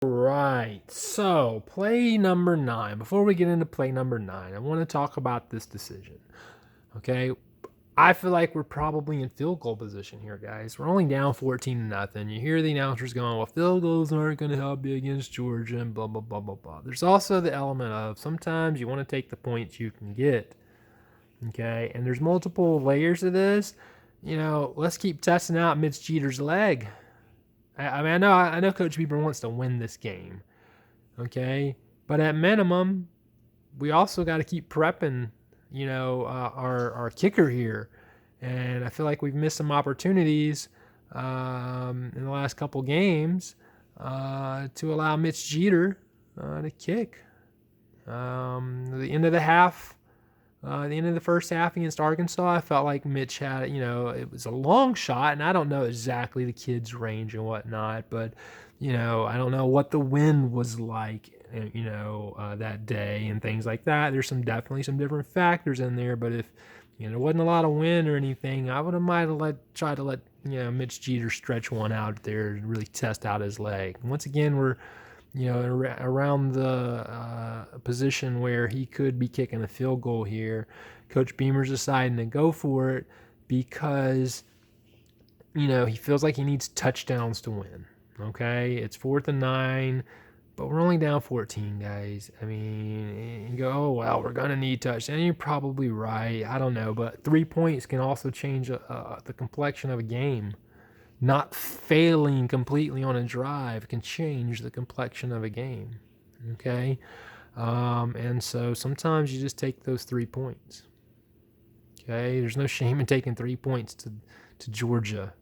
Right. So, play number 9. Before we get into play number 9, I want to talk about this decision. Okay? I feel like we're probably in field goal position here, guys. We're only down 14 to nothing. You hear the announcers going, well, field goals aren't going to help you against Georgia and blah, blah, blah, blah, blah. There's also the element of sometimes you want to take the points you can get. Okay? And there's multiple layers of this. Let's keep testing out Mitch Jeter's leg. I know Coach Bieber wants to win this game, okay? But at minimum, we also got to keep prepping, our kicker here. And I feel like we've missed some opportunities in the last couple games to allow Mitch Jeter to kick. The end of the half, the end of the first half against Arkansas, I felt like Mitch had, it was a long shot, and I don't know exactly the kid's range and whatnot, but, I don't know what the wind was like, that day and things like that. There's definitely some different factors in there, but if, there wasn't a lot of wind or anything, I would have tried to let Mitch Jeter stretch one out there and really test out his leg. Once again, we're around the position where he could be kicking a field goal here. Coach Beamer's deciding to go for it because, he feels like he needs touchdowns to win. Okay, it's 4th and 9, but we're only down 14, guys. I mean, you go, oh, well, we're going to need touchdowns. And you're probably right. I don't know, but 3 points can also change the complexion of a game. Not failing completely on a drive can change the complexion of a game, okay? And so sometimes you just take those 3 points, okay? There's no shame in taking 3 points to Georgia,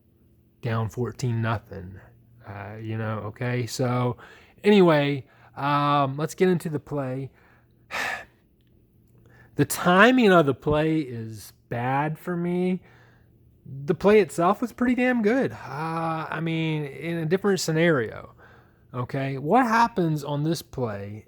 down 14-0, okay? So anyway, let's get into the play. The timing of the play is bad for me. The play itself was pretty damn good. In a different scenario. Okay, what happens on this play?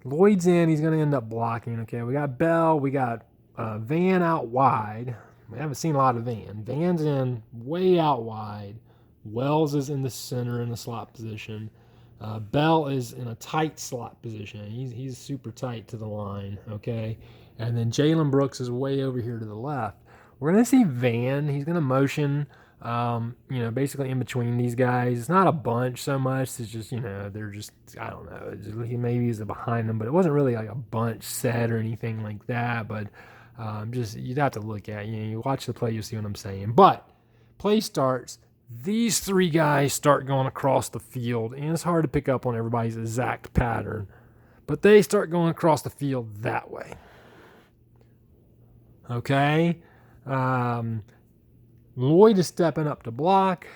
Lloyd's in. He's going to end up blocking. Okay, we got Bell. We got Van out wide. We haven't seen a lot of Van. Van's in way out wide. Wells is in the center in the slot position. Bell is in a tight slot position. He's super tight to the line. Okay, and then Jalen Brooks is way over here to the left. We're going to see Van. He's going to motion, basically in between these guys. It's not a bunch so much. It's just, they're just, I don't know. Maybe he's behind them, but it wasn't really like a bunch set or anything like that. But just, you'd have to look at it. You watch the play, you'll see what I'm saying. But play starts. These 3 guys start going across the field, and it's hard to pick up on everybody's exact pattern. But they start going across the field that way. Okay? Lloyd is stepping up to block,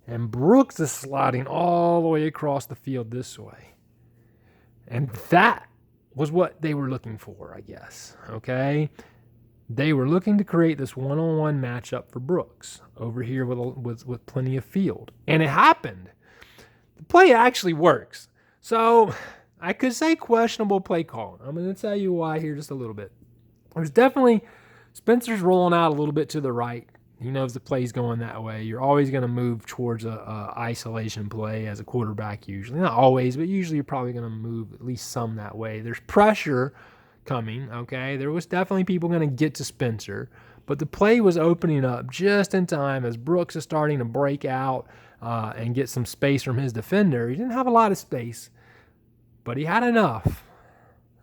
and Brooks is sliding all the way across the field this way. And that was what they were looking for, I guess. Okay? They were looking to create this one-on-one matchup for Brooks over here with plenty of field. And it happened. The play actually works. So I could say questionable play calling. I'm going to tell you why here just a little bit. There's definitely Spencer's rolling out a little bit to the right. He knows the play's going that way. You're always going to move towards a isolation play as a quarterback usually. Not always, but usually you're probably going to move at least some that way. There's pressure coming, okay? There was definitely people going to get to Spencer, but the play was opening up just in time as Brooks is starting to break out and get some space from his defender. He didn't have a lot of space, but he had enough,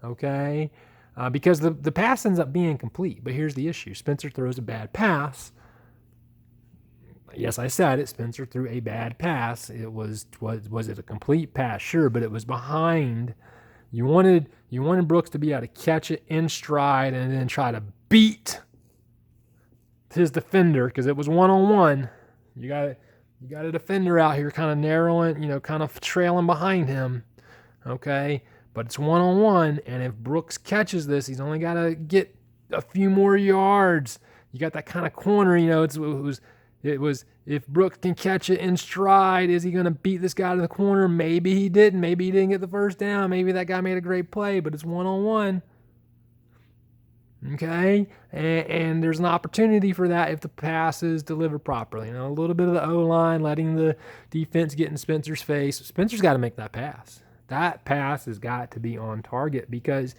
okay? Because the pass ends up being complete. But here's the issue. Spencer throws a bad pass. Yes, I said it. Spencer threw a bad pass. It was it a complete pass? Sure, but it was behind. You wanted Brooks to be able to catch it in stride and then try to beat his defender because it was one-on-one. You got a defender out here kind of narrowing, kind of trailing behind him. Okay? But it's one-on-one, and if Brooks catches this, he's only got to get a few more yards. You got that kind of corner, it was if Brooks can catch it in stride, is he going to beat this guy to the corner? Maybe he didn't. Maybe he didn't get the first down. Maybe that guy made a great play, but it's one-on-one. Okay, and there's an opportunity for that if the pass is delivered properly. You know, a little bit of the O-line letting the defense get in Spencer's face. Spencer's got to make that pass. That pass has got to be on target because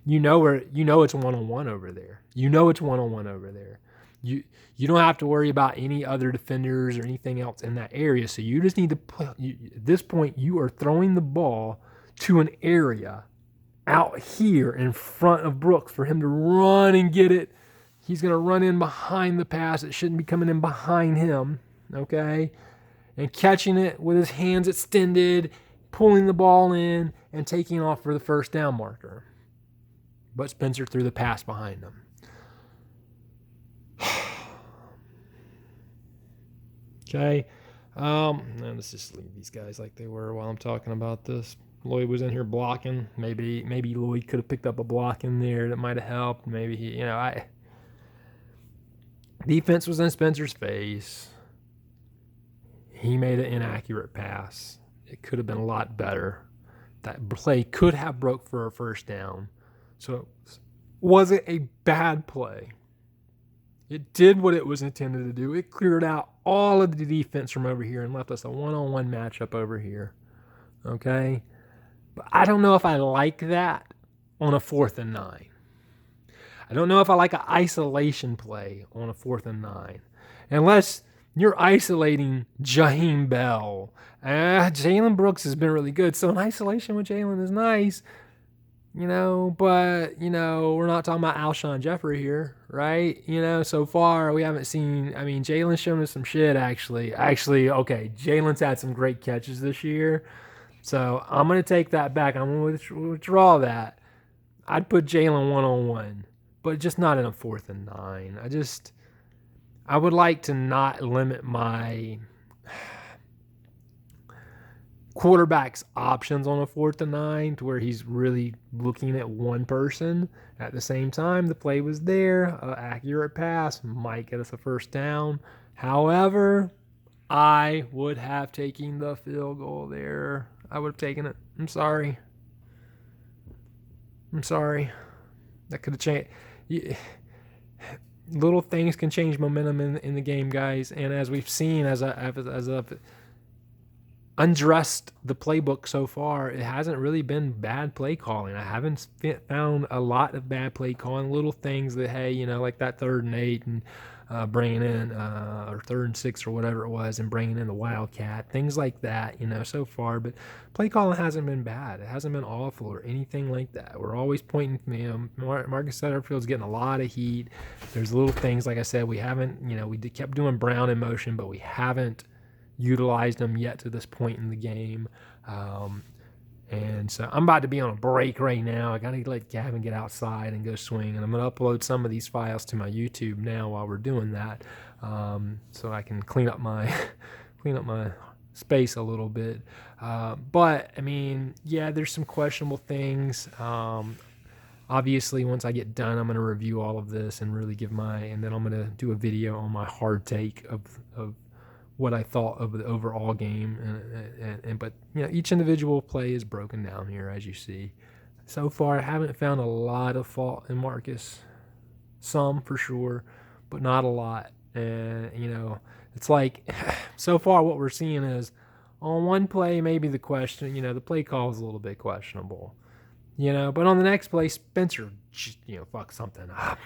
you know it's one-on-one over there. You know it's one-on-one over there. You don't have to worry about any other defenders or anything else in that area. So you just need to at this point you are throwing the ball to an area out here in front of Brooks for him to run and get it. He's going to run in behind the pass. It shouldn't be coming in behind him, okay? And catching it with his hands extended, pulling the ball in, and taking off for the first down marker. But Spencer threw the pass behind him. Okay. Let's just leave these guys like they were while I'm talking about this. Lloyd was in here blocking. Maybe Lloyd could have picked up a block in there that might have helped. Maybe he, defense was in Spencer's face. He made an inaccurate pass. It could have been a lot better. That play could have broke for a first down. So was it a bad play? It did what it was intended to do. It cleared out all of the defense from over here and left us a one-on-one matchup over here. Okay? But I don't know if I like that on a 4th and 9. I don't know if I like an isolation play on a 4th and 9. Unless you're isolating Jaheim Bell. Jalen Brooks has been really good. So an isolation with Jalen is nice. But, we're not talking about Alshon Jeffrey here, right? So far we haven't seen, Jalen's shown us some shit, actually. Okay, Jalen's had some great catches this year. So I'm going to take that back. I'm going to withdraw that. I'd put Jalen one-on-one, but just not in a 4th and 9. I would like to not limit my quarterback's options on a 4th and 9 to where he's really looking at one person. At the same time, the play was there. Accurate pass might get us a first down. However, I would have taken the field goal there. I would have taken it. I'm sorry. That could have changed. Little things can change momentum in the game, guys. And as we've seen, as I've undressed the playbook so far, it hasn't really been bad play calling. I haven't found a lot of bad play calling. Little things that, hey, like that 3rd and 8 and bringing in, or 3rd and 6 or whatever it was, and bringing in the Wildcat, things like that, so far. But play calling hasn't been bad. It hasn't been awful or anything like that. We're always pointing, Marcus Satterfield's getting a lot of heat. There's little things, like I said, we haven't, we kept doing Brown in motion, but we haven't utilized them yet to this point in the game. And so I'm about to be on a break right now. I got to let Gavin get outside and go swing. And I'm going to upload some of these files to my YouTube now while we're doing that, so I can clean up my space a little bit. But, there's some questionable things. Obviously, once I get done, I'm going to review all of this and really and then I'm going to do a video on my hard take of what I thought of the overall game, but each individual play is broken down here, as you see. So far, I haven't found a lot of fault in Marcus. Some for sure, but not a lot. And it's like so far what we're seeing is on one play, maybe the play call is a little bit questionable. But on the next play, Spencer, fucked something up,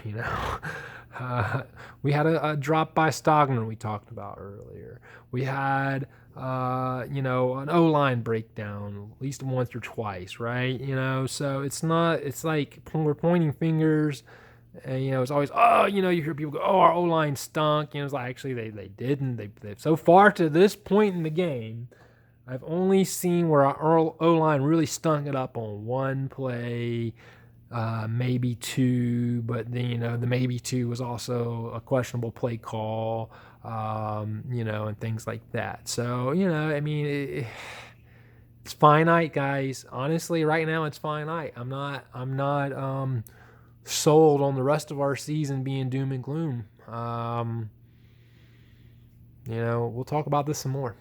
we had a drop by Stogner we talked about earlier. We had, an O-line breakdown at least once or twice, right? So it's like we're pointing fingers, and, it's always, you hear people go, our O-line stunk. It's like, actually, they didn't. They've so far to this point in the game, I've only seen where our O-line really stunk it up on one play, maybe 2, but then, the maybe 2 was also a questionable play call, and things like that. So, it's finite, guys. Honestly, right now it's finite. I'm not sold on the rest of our season being doom and gloom. We'll talk about this some more.